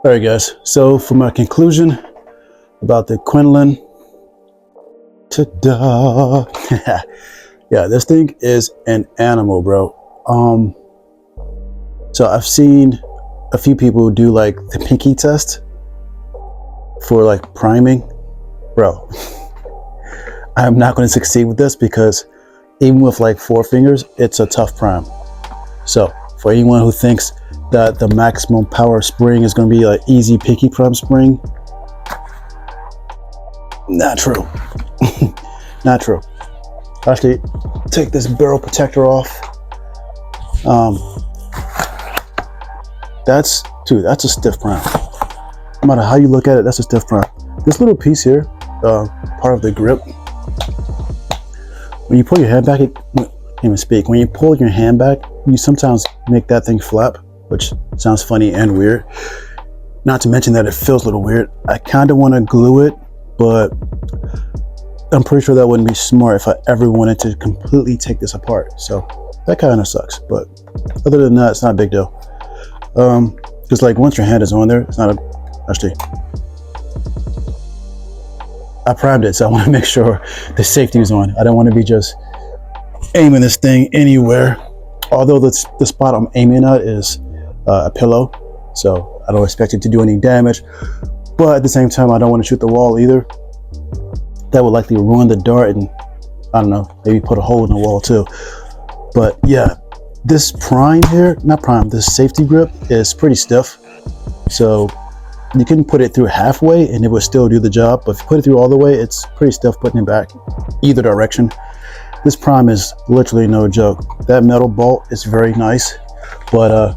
All right, guys. So for my conclusion about the Kunlun, ta-da! Yeah, this thing is an animal, bro. So I've seen a few people do like the pinky test for like priming, bro. I'm not going to succeed with this because even with like 4 fingers, it's a tough prime. So for anyone who thinks that the maximum power spring is going to be like easy pinky prime spring, not true. Not true. Actually, take this barrel protector off. That's a stiff prime. No matter how you look at it, that's a stiff prime. This little piece here, part of the grip, when you pull your hand back, I can't even speak. When you pull your hand back, you sometimes make that thing flap, which sounds funny and weird. Not to mention that it feels a little weird. I kind of want to glue it, but I'm pretty sure that wouldn't be smart if I ever wanted to completely take this apart. So that kind of sucks. But other than that, it's not a big deal. Because like once your hand is on there, it's not actually. I primed it, so I want to make sure the safety is on. I don't want to be just aiming this thing anywhere. Although the spot I'm aiming at is a pillow, so I don't expect it to do any damage. But at the same time, I don't want to shoot the wall either. That would likely ruin the dart and, I don't know, maybe put a hole in the wall too. But yeah, this prime here, not prime, this safety grip is pretty stiff. So you can put it through halfway and it would still do the job. But if you put it through all the way, it's pretty stiff putting it back either direction. This prime is literally no joke. That metal bolt is very nice, but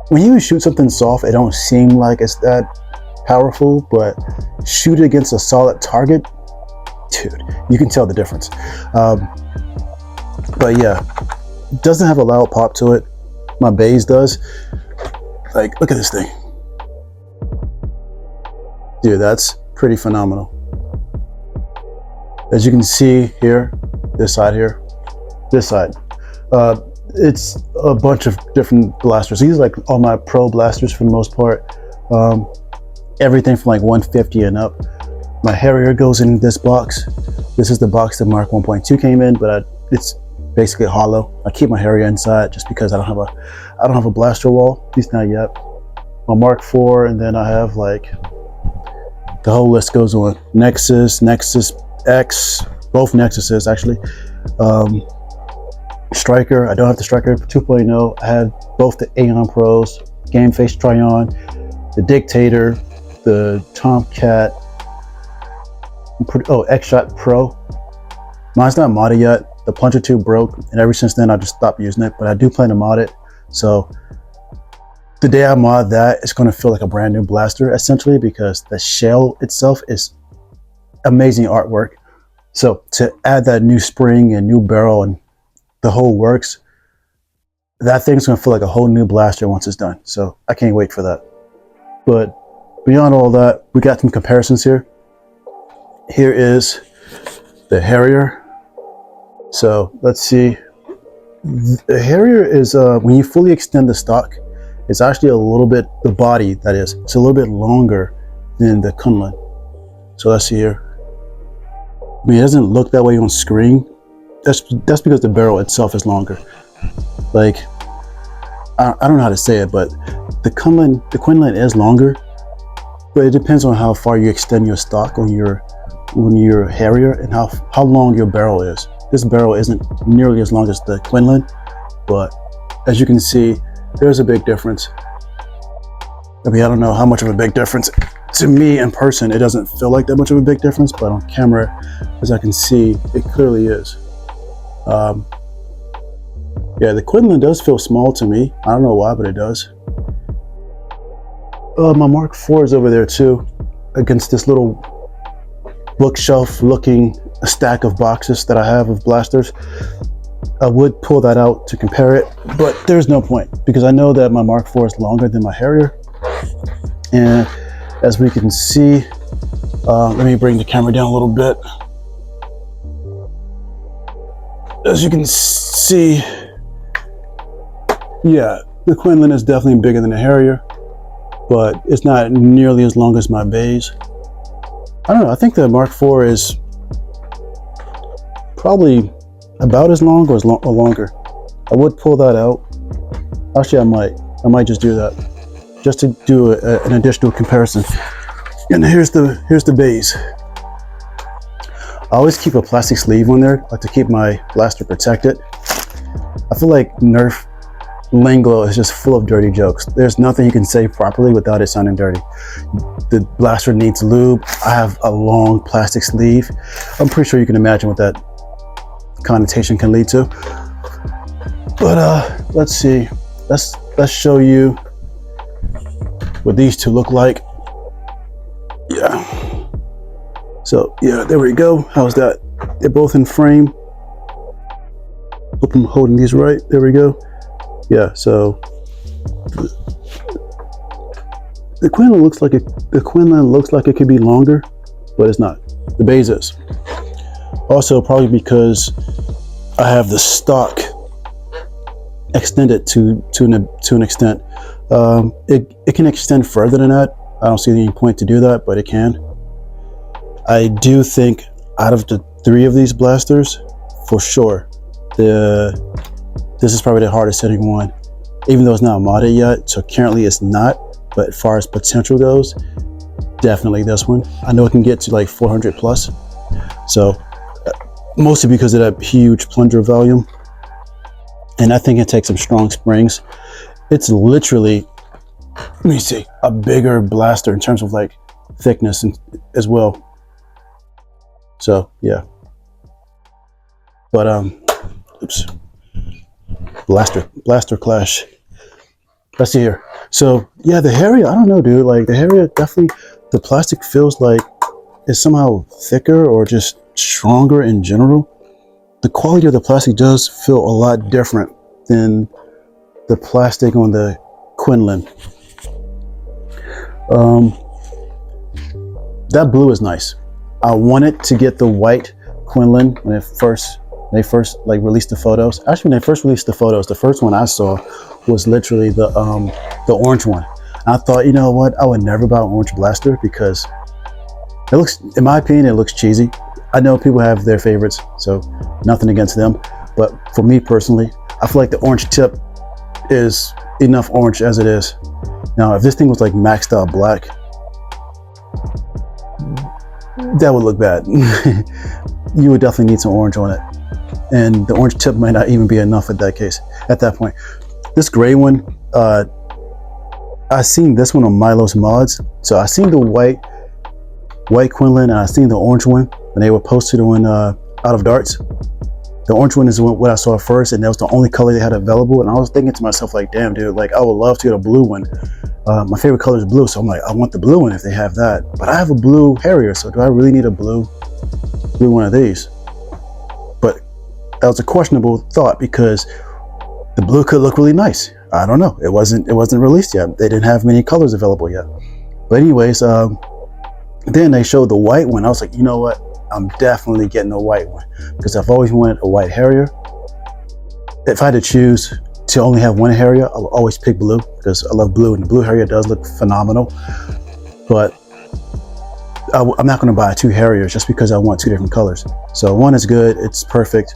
when you shoot something soft, it don't seem like it's that powerful, but shoot it against a solid target, dude, you can tell the difference. But yeah, it doesn't have a loud pop to it. My Baize does. Like, look at this thing, dude. That's pretty phenomenal. As you can see here, this side here, this side, it's a bunch of different blasters. These are like all my pro blasters for the most part. Everything from like 150 and up. My Harrier goes in this box. This is the box that Mark 1.2 came in, but it's basically hollow. I keep my Harrier inside just because I don't have a blaster wall, at least not yet. My Mark 4, and then I have like the whole list goes on. Nexus, Nexus X, both Nexuses actually. Striker, I don't have the Striker 2.0. I have both the Aeon Pros, Game Face Tryon, the Dictator, the Tomcat, X-Shot Pro. Mine's not modded yet. The plunger tube broke, and ever since then I just stopped using it, but I do plan to mod it. So the day I mod that, it's going to feel like a brand new blaster essentially, because the shell itself is amazing artwork. So to add that new spring and new barrel and the whole works, that thing's going to feel like a whole new blaster once it's done. So I can't wait for that. But beyond all that, we got some comparisons here. Here is the Harrier. So let's see. The Harrier is, when you fully extend the stock, it's actually a little bit, the body that is, it's a little bit longer than the Kunlun. So let's see here. I mean, it doesn't look that way on screen. That's because the barrel itself is longer. Like, I don't know how to say it, but the Kunlun is longer, but it depends on how far you extend your stock on your Harrier and how long your barrel is. This barrel isn't nearly as long as the Kunlun, but as you can see, there's a big difference. I mean, I don't know how much of a big difference. To me in person, it doesn't feel like that much of a big difference, but on camera, as I can see, it clearly is. Yeah, the Kunlun does feel small to me. I don't know why, but it does. My Mark 4 is over there too, against this little bookshelf looking stack of boxes that I have of blasters. I would pull that out to compare it, but there's no point because I know that my Mark 4 is longer than my Harrier. And as we can see, let me bring the camera down a little bit. As you can see, yeah, The Kunlun is definitely bigger than the Harrier, but it's not nearly as long as my Baize. I don't know, I think the Mark IV is probably about as long or longer. I would pull that out. Actually, I might just do that, just to do an additional comparison. And here's the Baize. I always keep a plastic sleeve on there, like to keep my blaster protected. I feel like Nerf lingo is just full of dirty jokes. There's nothing you can say properly without it sounding dirty. The blaster needs lube. I have a long plastic sleeve. I'm pretty sure you can imagine what that connotation can lead to. But let's see. Let's show you what these two look like. Yeah. So yeah, there we go. How's that? They're both in frame. Hope I'm holding these right. There we go. Yeah, so the Kunlun looks like it could be longer, but it's not. The Baize is. Also, probably because I have the stock extended to an extent. It can extend further than that. I don't see any point to do that, but it can. I do think out of the 3 of these blasters, for sure, this is probably the hardest hitting one, even though it's not modded yet. So currently it's not, but as far as potential goes, definitely this one. I know it can get to like 400 plus. So mostly because of that huge plunger volume. And I think it takes some strong springs. It's literally, let me see, a bigger blaster in terms of like thickness and, as well. So yeah. But oops. Blaster clash. Let's see here. So yeah, the Harrier, I don't know, dude. Like the Harrier, definitely the plastic feels like it's somehow thicker or just stronger in general. The quality of the plastic does feel a lot different than the plastic on the Kunlun. That blue is nice. I wanted to get the white Kunlun when they first like released the photos. Actually, when they first released the photos, the first one I saw was literally the orange one. And I thought, you know what, I would never buy an orange blaster because it looks, in my opinion, it looks cheesy. I know people have their favorites, so nothing against them. But for me personally, I feel like the orange tip is enough orange as it is. Now, if this thing was like maxed out black, that would look bad. You would definitely need some orange on it. And the orange tip might not even be enough at that point. This gray one, I seen this one on Milo's mods. So I seen the white Kunlun and I seen the orange one when they were posted on Out of Darts. The orange one is what I saw first, and that was the only color they had available. And I was thinking to myself, like, damn, dude, like I would love to get a blue one. My favorite color is blue, so I'm like, I want the blue one if they have that. But I have a blue Harrier, so do I really need a blue one of these? But that was a questionable thought because the blue could look really nice. I don't know. It wasn't released yet. They didn't have many colors available yet. But anyways, then they showed the white one. I was like, you know what? I'm definitely getting a white one because I've always wanted a white Harrier. If I had to choose to only have one Harrier, I would always pick blue because I love blue, and the blue Harrier does look phenomenal. But I'm not going to buy 2 Harriers just because I want 2 different colors. So one is good, it's perfect.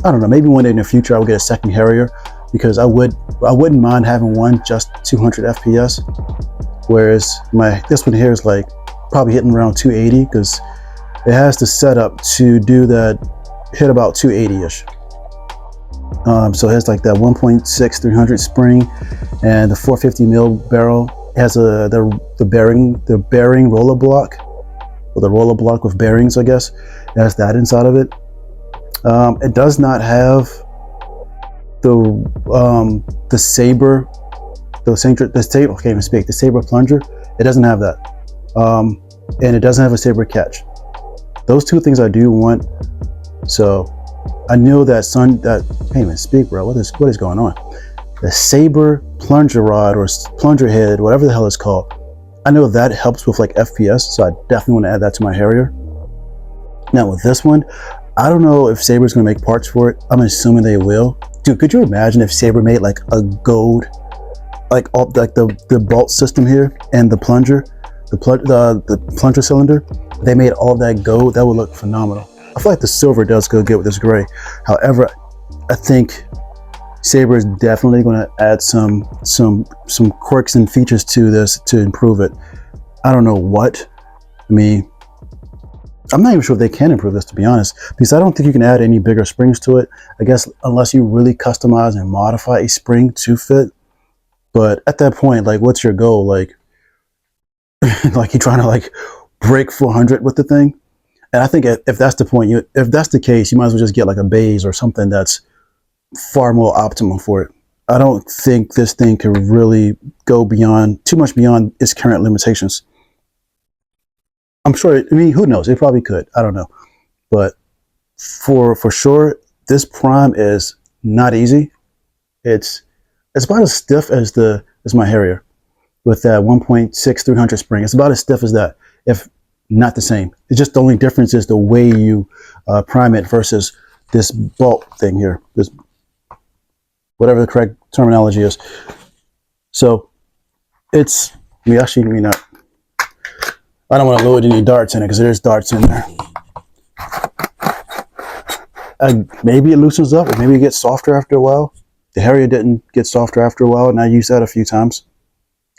I don't know, maybe one day in the future I'll get a second Harrier because I wouldn't mind having one just 200 FPS, whereas this one here is like probably hitting around 280 because it has the setup to do that, hit about 280-ish. So it has like that 1.6 300 spring and the 450 mil barrel. It has the bearing roller block, or the roller block with bearings, I guess. It has that inside of it. It does not have the saber plunger. It doesn't have that, and it doesn't have a saber catch. Those 2 things I do want. So I know that hey man, speak, bro. What is going on? The saber plunger rod or plunger head, whatever the hell it's called. I know that helps with like FPS, so I definitely want to add that to my Harrier. Now with this one, I don't know if Saber's gonna make parts for it. I'm assuming they will. Dude, could you imagine if Saber made like a gold, like all like the bolt system here and the plunger, the plunger cylinder, they made all that gold? That would look phenomenal. I feel like the silver does go good with this gray. However, I think Saber is definitely going to add some quirks and features to this to improve it. I don't know what. I mean, I'm not even sure if they can improve this, to be honest, because I don't think you can add any bigger springs to it. I guess unless you really customize and modify a spring to fit. But at that point, like, what's your goal? Like, like you're trying to like break 400 with the thing. And I think if that's the point, if that's the case, you might as well just get like a Baize or something that's far more optimal for it. I don't think this thing can really go too much beyond its current limitations. I'm sure, I mean, who knows? It probably could. I don't know. But for sure, this prime is not easy. It's about as stiff as my Harrier with that 1.6 300 spring. It's about as stiff as that, if not the same. It's just the only difference is the way you prime it versus this bolt thing here, this whatever the correct terminology is. So it's, I don't want to load any darts in it because there's darts in there. Maybe it loosens up, or maybe it gets softer after a while. The Harrier didn't get softer after a while, and I used that a few times.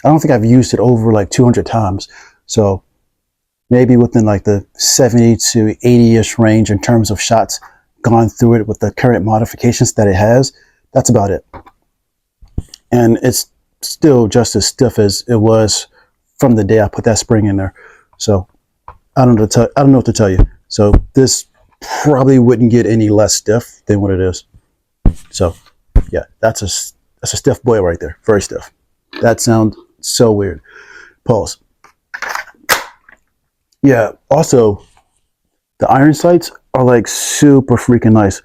I don't think I've used it over like 200 times. So maybe within like the 70 to 80-ish range in terms of shots gone through it with the current modifications that it has. That's about it. And it's still just as stiff as it was from the day I put that spring in there. So I don't know what to tell you. So this probably wouldn't get any less stiff than what it is. So yeah, that's a stiff boy right there. Very stiff. That sounds so weird. Pause. Yeah, also the iron sights are like super freaking nice.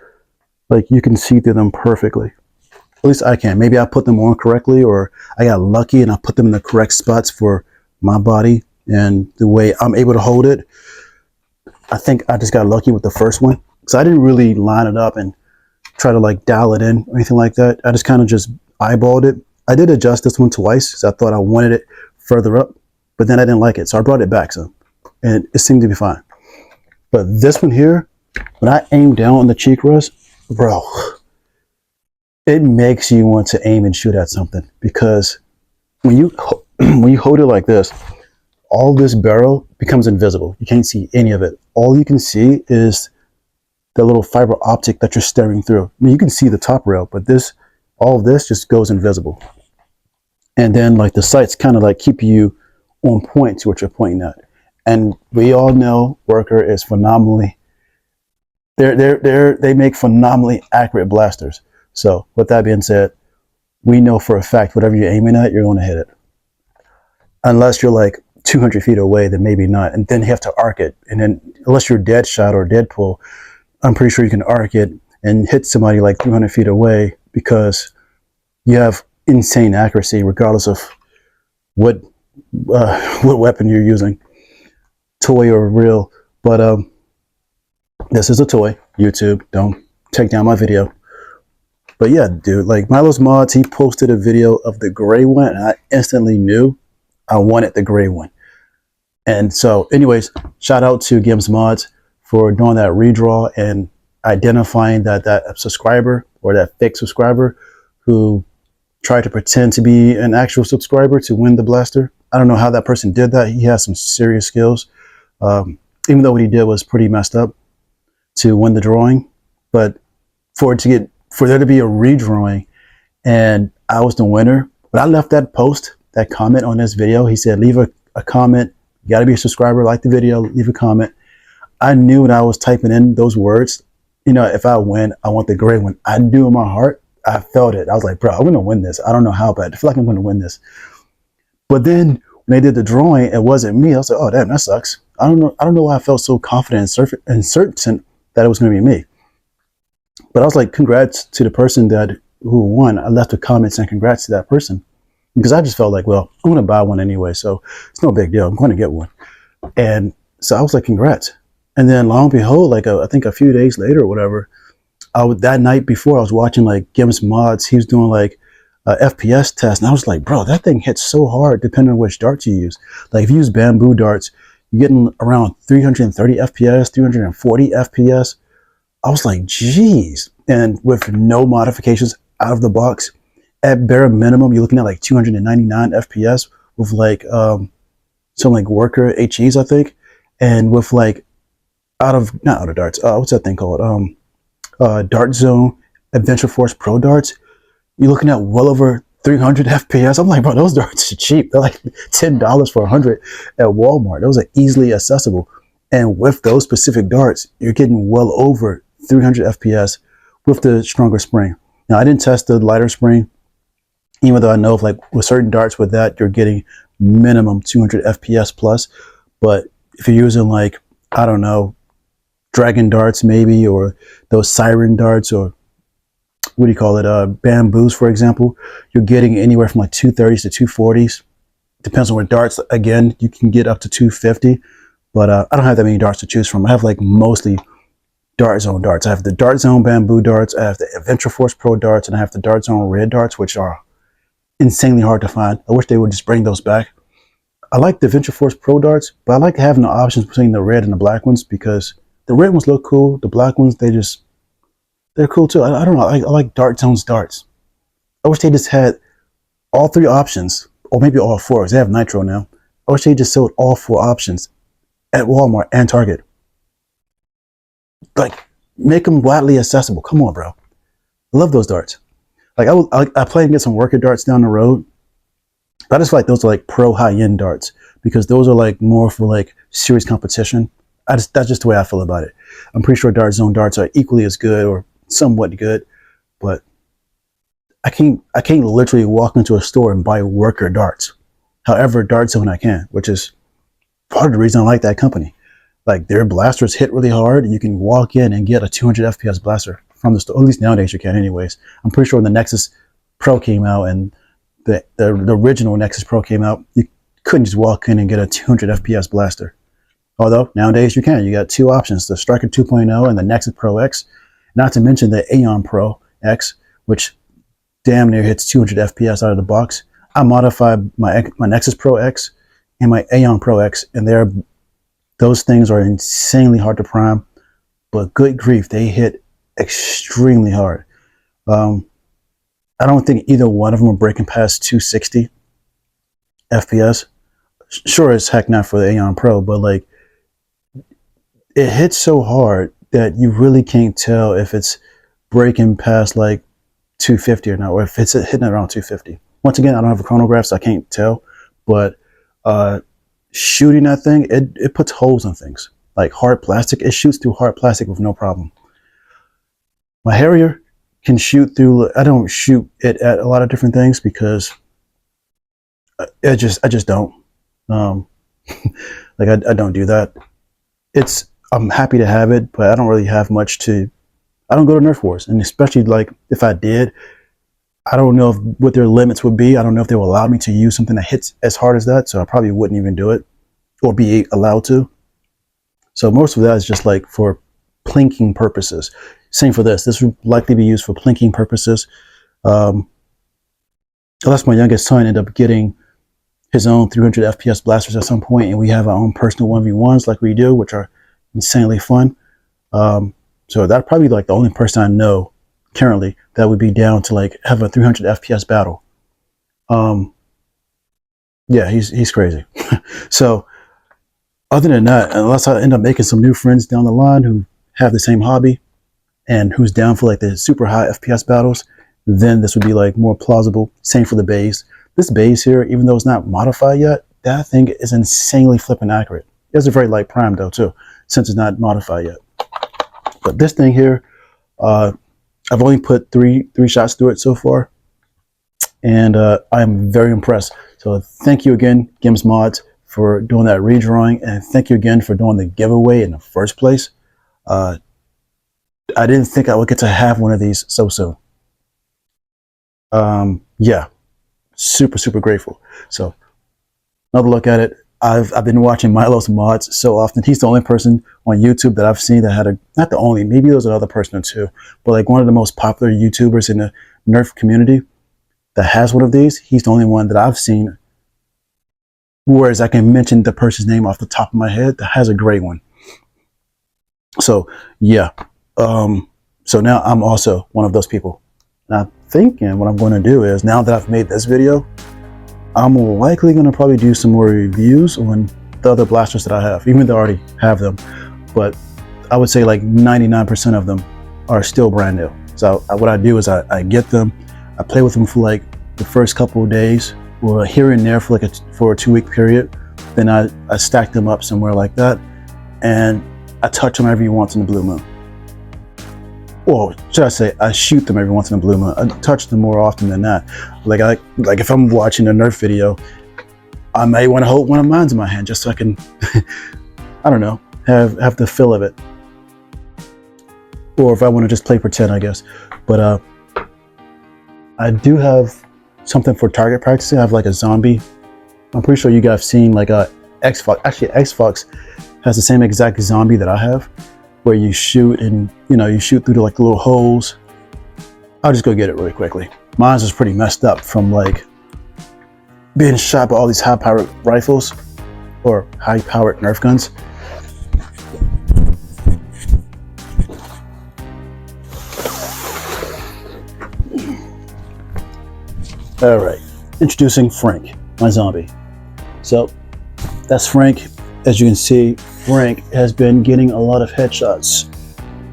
Like you can see through them perfectly. At least I can. Maybe I put them on correctly, or I got lucky and I put them in the correct spots for my body and the way I'm able to hold it. I think I just got lucky with the first one, because I didn't really line it up and try to like dial it in or anything like that. I just kind of just eyeballed it. I did adjust this one twice because I thought I wanted it further up, but then I didn't like it, so I brought it back some, and it seemed to be fine. But this one here, when I aim down on the cheek rest, bro, it makes you want to aim and shoot at something, because when you hold it like this, all this barrel becomes invisible. You can't see any of it. All you can see is the little fiber optic that you're staring through. I mean, you can see the top rail, but all of this just goes invisible. And then like the sights kind of like keep you on point to what you're pointing at. And we all know Worker is phenomenally, they make phenomenally accurate blasters. So with that being said, we know for a fact whatever you're aiming at, you're going to hit it. Unless you're like 200 feet away, then maybe not. And then you have to arc it. And then unless you're dead shot or dead pull, I'm pretty sure you can arc it and hit somebody like 300 feet away, because you have insane accuracy regardless of what weapon you're using, toy or real. But this is a toy. YouTube, don't take down my video. But yeah, dude, like Milo's Mods, he posted a video of the gray one, and I instantly knew I wanted the gray one. And so anyways, shout out to Gims Mods for doing that redraw and identifying that subscriber or that fake subscriber who tried to pretend to be an actual subscriber to win the blaster. I don't know how that person did that. He has some serious skills. Even though what he did was pretty messed up to win the drawing. But for there to be a redrawing and I was the winner, when I left that post, that comment on this video, he said, leave a comment. You got to be a subscriber, like the video, leave a comment. I knew when I was typing in those words, you know, if I win, I want the gray one. I knew in my heart, I felt it. I was like, bro, I'm going to win this. I don't know how, but I feel like I'm going to win this. But then when they did the drawing, it wasn't me. I was like, oh, damn, that sucks. I don't know why I felt so confident and certain that it was going to be me. But I was like, congrats to the person who won. I left a comment saying congrats to that person, because I just felt like, well, I'm going to buy one anyway, so it's no big deal. I'm going to get one. And so I was like, congrats. And then long and behold, like I think a few days later or whatever, that night before I was watching like Gims Mods, he was doing like a FPS test, and I was like, bro, that thing hits so hard depending on which darts you use. Like if you use bamboo darts, you're getting around 330 FPS, 340 FPS. I was like, geez. And with no modifications out of the box, at bare minimum, you're looking at like 299 FPS with like some like worker HEs, I think, and with like not out of darts. What's that thing called? Dart Zone Adventure Force Pro darts. You're looking at well over 300 FPS. I'm like, bro, those darts are cheap. They're like $10 for 100 at Walmart. Those are easily accessible. And with those specific darts, you're getting well over 300 FPS with the stronger spring. Now, I didn't test the lighter spring, even though I know if like with certain darts with that, you're getting minimum 200 FPS plus. But if you're using like, I don't know, dragon darts maybe, or those siren darts, or what do you call it, bamboos, for example, you're getting anywhere from like 230s to 240s. Depends on what darts. Again, you can get up to 250, but I don't have that many darts to choose from. I have like mostly Dart Zone darts. I have the Dart Zone bamboo darts, I have the Adventure Force Pro darts, and I have the Dart Zone red darts, which are insanely hard to find. I wish they would just bring those back. I like the Adventure Force Pro darts, but I like having the options between the red and the black ones, because the red ones look cool. The black ones, they're cool too. I don't know. I like Dart Zone's darts. I wish they just had all three options, or maybe all four, because they have nitro now. I wish they just sold all four options at Walmart and Target. Like, make them widely accessible. Come on, bro. I love those darts. Like, I plan to get some worker darts down the road. I just feel like those are like pro high-end darts, because those are like more for like serious competition. That's just the way I feel about it. I'm pretty sure Dart Zone darts are equally as good or somewhat good, but I can't literally walk into a store and buy worker darts. However, Dart Zone I can, which is part of the reason I like that company. Like, their blasters hit really hard. You can walk in and get a 200 FPS blaster from the store. At least nowadays you can anyways. I'm pretty sure when the Nexus Pro came out and the original Nexus Pro came out, you couldn't just walk in and get a 200 FPS blaster. Although nowadays you can. You got two options, the Striker 2.0 and the Nexus Pro X. Not to mention the Aeon Pro X, which damn near hits 200 FPS out of the box. I modified my Nexus Pro X and my Aeon Pro X, and those things are insanely hard to prime, but good grief, they hit extremely hard. I don't think either one of them are breaking past 260 FPS. Sure as heck not for the Aeon Pro, but like, it hits so hard that you really can't tell if it's breaking past like 250 or not, or if it's hitting around 250. Once again, I don't have a chronograph, so I can't tell, but shooting that thing, it puts holes in things. Like hard plastic, it shoots through hard plastic with no problem. My Harrier can shoot through, I don't shoot it at a lot of different things because I just don't. Like I don't do that. I'm happy to have it, but I don't really have much I don't go to Nerf wars, and especially like if I did, I don't know what their limits would be. I don't know if they will allow me to use something that hits as hard as that, so I probably wouldn't even do it or be allowed to. So most of that is just like for plinking purposes. Same for this. This would likely be used for plinking purposes. Unless my youngest son ended up getting his own 300 FPS blasters at some point, and we have our own personal 1v1s like we do, which are insanely fun. So that'd probably be like the only person I know currently that would be down to like have a 300 FPS battle. Yeah, he's crazy. So other than that, unless I end up making some new friends down the line who have the same hobby and who's down for like the super high FPS battles, then this would be like more plausible. Same for the Baize. This Baize here, even though it's not modified yet, that thing is insanely flipping accurate. It has a very light prime though too, since it's not modified yet. But this thing here, I've only put three shots through it so far, and I'm very impressed. So thank you again, Gims Mods, for doing that redrawing, and thank you again for doing the giveaway in the first place. I didn't think I would get to have one of these so soon. Yeah, super grateful. So another look at it. I've been watching Milo's mods so often. He's the only person on YouTube that I've seen that had a, not the only, maybe there's another person or two, but like one of the most popular YouTubers in the nerf community that has one of these. He's the only one that I've seen, whereas I can mention the person's name off the top of my head, that has a great one. So yeah, so now I'm also one of those people. And I'm thinking what I'm going to do is, now that I've made this video, I'm likely going to probably do some more reviews on the other blasters that I have, even though I already have them. But I would say like 99% of them are still brand new. So what I do is I get them, I play with them for like the first couple of days, or here and there for like for a 2-week period. Then I stack them up somewhere like that, and I touch them every once in a blue moon. Well, should I say, I shoot them every once in a blue moon. I touch them more often than that. Like if I'm watching a nerf video, I may want to hold one of mine in my hand just so I can, I don't know, have the feel of it. Or if I want to just play pretend, I guess. But I do have something for target practicing. I have like a zombie. I'm pretty sure you guys have seen like a X-Fox. Actually, X-Fox has the same exact zombie that I have, where you shoot and, you know, you shoot through the, like, the little holes. I'll just go get it really quickly. Mine's is pretty messed up from like being shot by all these high-powered rifles or high-powered nerf guns. All right, introducing Frank, my zombie. So that's Frank. As you can see, Frank has been getting a lot of headshots.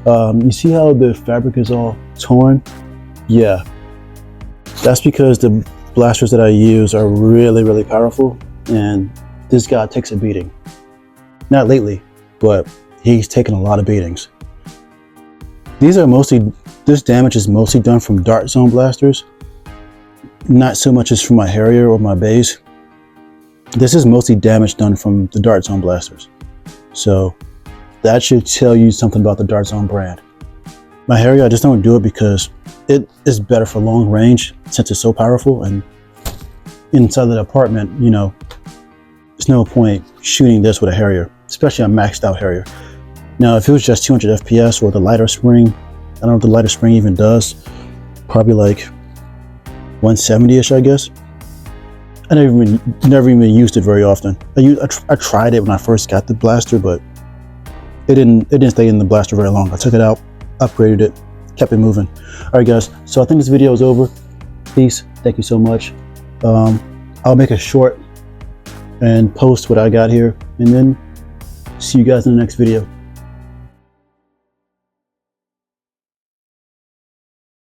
You see how the fabric is all torn? Yeah, that's because the blasters that I use are really, really powerful, and this guy takes a beating. Not lately, but he's taken a lot of beatings. This damage is mostly done from dart zone blasters, not so much as from my Harrier or my Baize. This is mostly damage done from the dart zone blasters. So that should tell you something about the dart zone brand. My Harrier, I just don't do it because it is better for long range since it's so powerful, and inside the apartment, you know, there's no point shooting this with a Harrier, especially a maxed out Harrier. Now, if it was just 200 FPS or the lighter spring, I don't know what the lighter spring even does, probably like 170-ish, I guess. I never even used it very often. I tried it when I first got the blaster, but it didn't stay in the blaster very long. I took it out, upgraded it, kept it moving. All right, guys. So I think this video is over. Peace. Thank you so much. I'll make a short and post what I got here, and then see you guys in the next video.